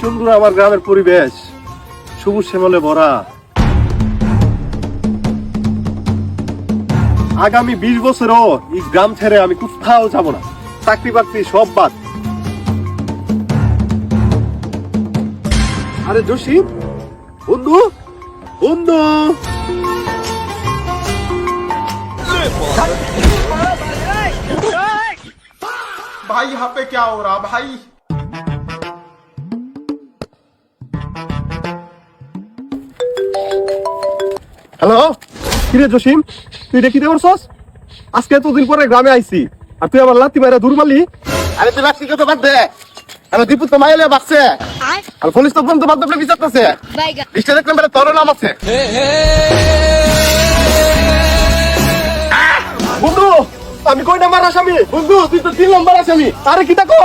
সুন্দর আমার গ্রামের পরিবেশ, সবুজ শ্যামলে ভরা। আগামী 20 বছরও এই গ্রাম ছেড়ে আমি কোথাও যাব না। চাকরি বাকরি সব বাদ। আরে জসিম, বন্ধু বন্ধু, भाई यहाँ पे क्या हो रहा भाई? হ্যালো, কিরে জসিম, তুই এটা কি করছস? আজকে এতদিন পরে গ্রামে আইছি, আর তুই আমার লাত্তি মারা দূর মারলি। अरे तू लाठी को तो बात दे। अरे दीपू तो माइले बाक्से। और पुलिस तो बंद बात अपने विचारता से। लिस्ट देखने मेरे तोरो नाम আছে। বন্ধু, আমি কই নাম্বার আসামি? বন্ধু, তুই তো 3 নাম্বার আসামি। আরে কি দেখো?